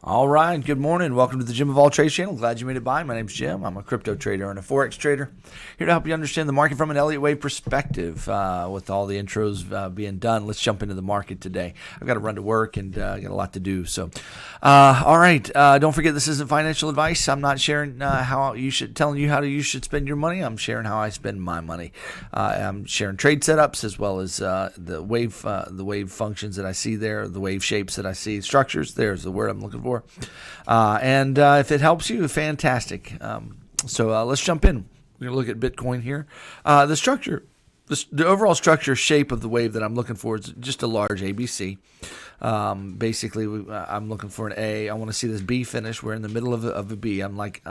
All right, good morning. Welcome to the Jim of All Trades channel. Glad you made it by. My name's Jim. I'm a crypto trader and a Forex trader. Here to help you understand the market from an Elliott wave perspective. With all the intros being done, let's jump into the market today. I've got to run to work and got a lot to do. So, all right. Don't forget, this isn't financial advice. I'm not sharing telling you how you should spend your money. I'm sharing how I spend my money. I'm sharing trade setups as well as the wave functions that I see there, the wave shapes that I see, structures. There's the word I'm looking for. And if it helps you, fantastic. So let's jump in. We're going to look at Bitcoin here. The structure, the overall structure shape of the wave that I'm looking for is just a large ABC. Basically, I'm looking for an A. I want to see this B finish. We're in the middle of a B. I'm like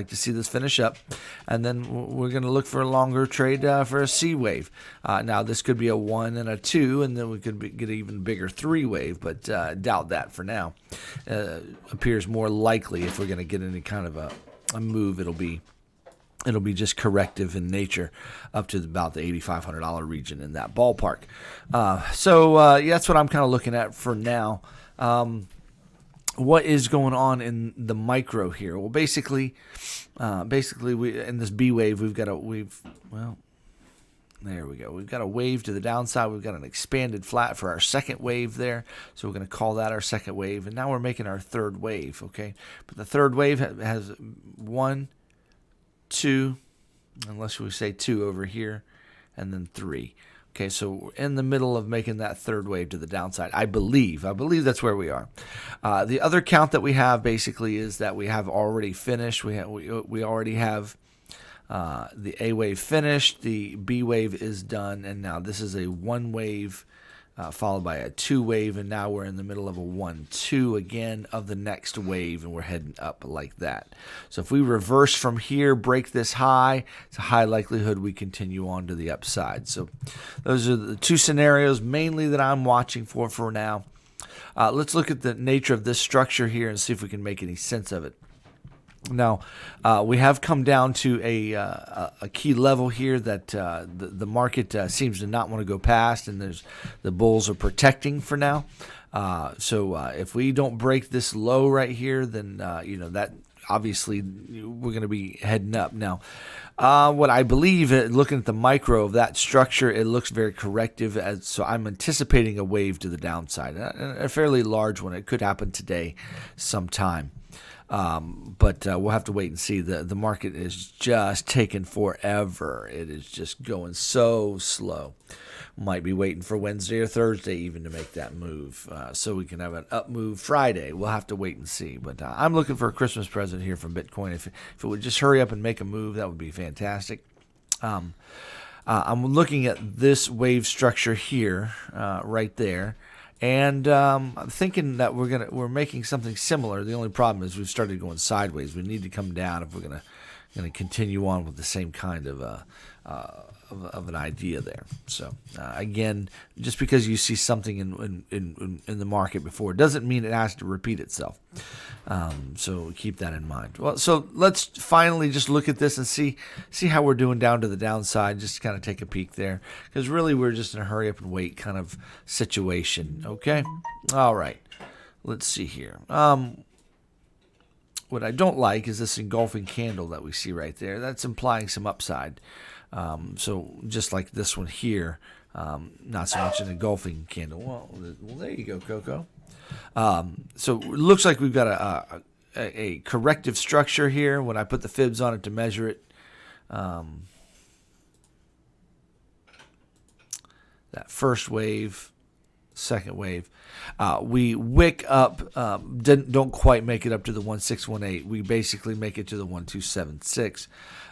to see this finish up, and then we're going to look for a longer trade for a C wave. Now this could be a 1 and a 2, and then we could get an even bigger 3 wave, but doubt that for now. Appears more likely if we're going to get any kind of a move, it'll be just corrective in nature up to about the $8,500 region in that ballpark. So that's what I'm kind of looking at for now. What is going on in the micro here? Well, basically, we in this B wave, there we go. We've got a wave to the downside. We've got an expanded flat for our second wave there. So we're going to call that our second wave. And now we're making our third wave, okay? But the third wave has 1, 2, unless we say 2 over here, and then 3. Okay, so we're in the middle of making that third wave to the downside. I believe that's where we are. The other count that we have basically is that we have already finished. We already have the A wave finished. The B wave is done, and now this is a 1 wave followed by a 2 wave, and now we're in the middle of a 1-2 again of the next wave, and we're heading up like that. So if we reverse from here, break this high, it's a high likelihood we continue on to the upside. So those are the 2 scenarios mainly that I'm watching for now. Let's look at the nature of this structure here and see if we can make any sense of it. Now, we have come down to a key level here that the market seems to not want to go past, and the bulls are protecting for now. So if we don't break this low right here, then that obviously we're going to be heading up. Now, what I believe, looking at the micro of that structure, it looks very corrective. So I'm anticipating a wave to the downside, a fairly large one. It could happen today sometime. But we'll have to wait and see. The market is just taking forever. It is just going so slow. Might be waiting for Wednesday or Thursday even to make that move, so we can have an up move Friday. We'll have to wait and see. But I'm looking for a Christmas present here from Bitcoin. If it would just hurry up and make a move, that would be fantastic. I'm looking at this wave structure here, right there. And I'm thinking that we're making something similar. The only problem is we've started going sideways. We need to come down if we're gonna continue on with the same kind of an idea there. So again, just because you see something in the market before doesn't mean it has to repeat itself. So keep that in mind. Well, so let's finally just look at this and see how we're doing down to the downside. Just kind of take a peek there, because really we're just in a hurry up and wait kind of situation. Okay, all right. Let's see here. What I don't like is this engulfing candle that we see right there. That's implying some upside. So just like this one here, not so much an engulfing candle. Well, there you go, Coco. So it looks like we've got a corrective structure here when I put the fibs on it to measure it. That first wave, second wave. We wick up, don't quite make it up to the 1618. We basically make it to the 1276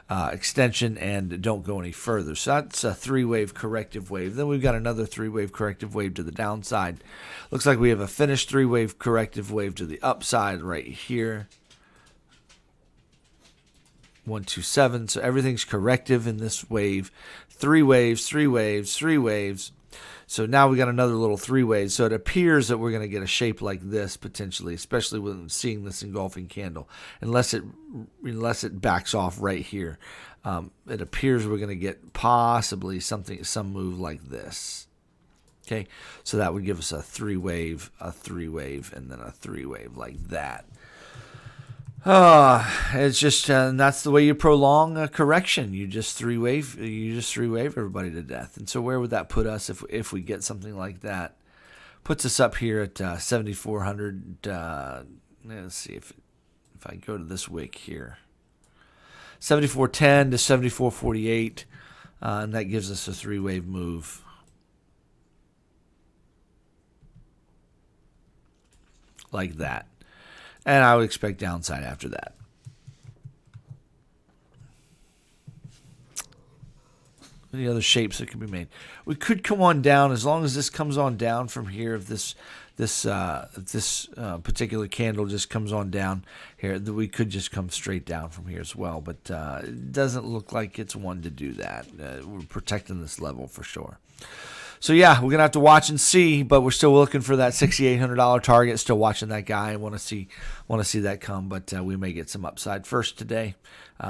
extension and don't go any further. So that's a 3-wave corrective wave. Then we've got another 3-wave corrective wave to the downside. Looks like we have a finished 3-wave corrective wave to the upside right here. 127. So everything's corrective in this wave. 3 waves, 3 waves, 3 waves. So now we got another little 3 waves. So it appears that we're going to get a shape like this potentially, especially when seeing this engulfing candle, unless it backs off right here. It appears we're going to get possibly some move like this. Okay, so that would give us a three wave, and then a three wave like that. It's just and that's the way you prolong a correction. You just three wave everybody to death. And so where would that put us if we get something like that? Puts us up here at 7,400. Let's see if I go to this wick here, 74.10 to 74.48, and that gives us a three wave move. Like that. And I would expect downside after that. Any other shapes that could be made? We could come on down as long as this comes on down from here. If this particular candle just comes on down here, we could just come straight down from here as well. But it doesn't look like it's one to do that. We're protecting this level for sure. So yeah, we're gonna have to watch and see, but we're still looking for that $6,800 target. Still watching that guy. Want to see that come, but we may get some upside first today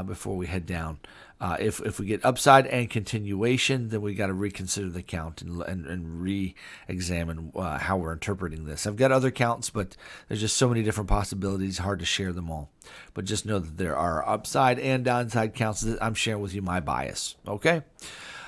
before we head down. If we get upside and continuation, then we got to reconsider the count and re-examine how we're interpreting this. I've got other counts, but there's just so many different possibilities. Hard to share them all. But just know that there are upside and downside counts that I'm sharing with you my bias. Okay.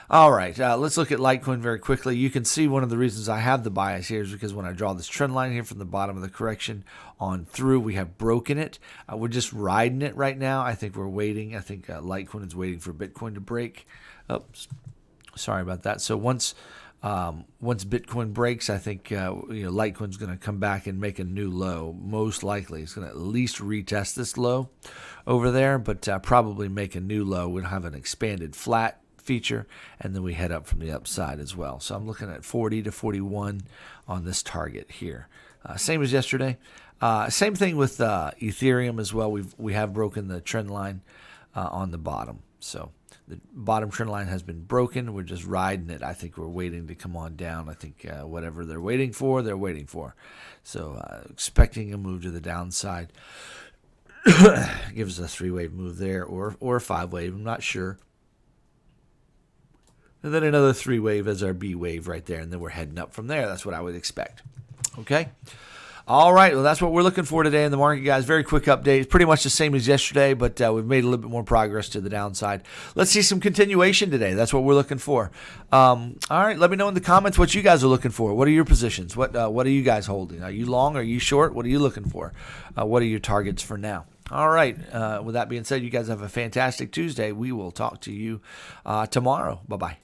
All right, let's look at Litecoin very quickly. You can see one of the reasons I have the bias here is because when I draw this trend line here from the bottom of the correction on through, we have broken it. We're just riding it right now. I think we're waiting. I think Litecoin is waiting for Bitcoin to break. Oops, sorry about that. So once Bitcoin breaks, I think Litecoin's going to come back and make a new low. Most likely, it's going to at least retest this low over there, but probably make a new low. We'll have an expanded flat feature, and then we head up from the upside as well. So I'm looking at 40 to 41 on this target here. Same as yesterday. Same thing with Ethereum as well. We have broken the trend line on the bottom. So the bottom trend line has been broken. We're just riding it. I think we're waiting to come on down. I think whatever they're waiting for, they're waiting for. So expecting a move to the downside. Gives us a three-wave move there, or a five-wave. I'm not sure. And then another three wave as our B wave right there. And then we're heading up from there. That's what I would expect. Okay. All right. Well, that's what we're looking for today in the market, guys. Very quick update. It's pretty much the same as yesterday, but we've made a little bit more progress to the downside. Let's see some continuation today. That's what we're looking for. All right. Let me know in the comments what you guys are looking for. What are your positions? What are you guys holding? Are you long? Are you short? What are you looking for? What are your targets for now? All right. With that being said, you guys have a fantastic Tuesday. We will talk to you tomorrow. Bye-bye.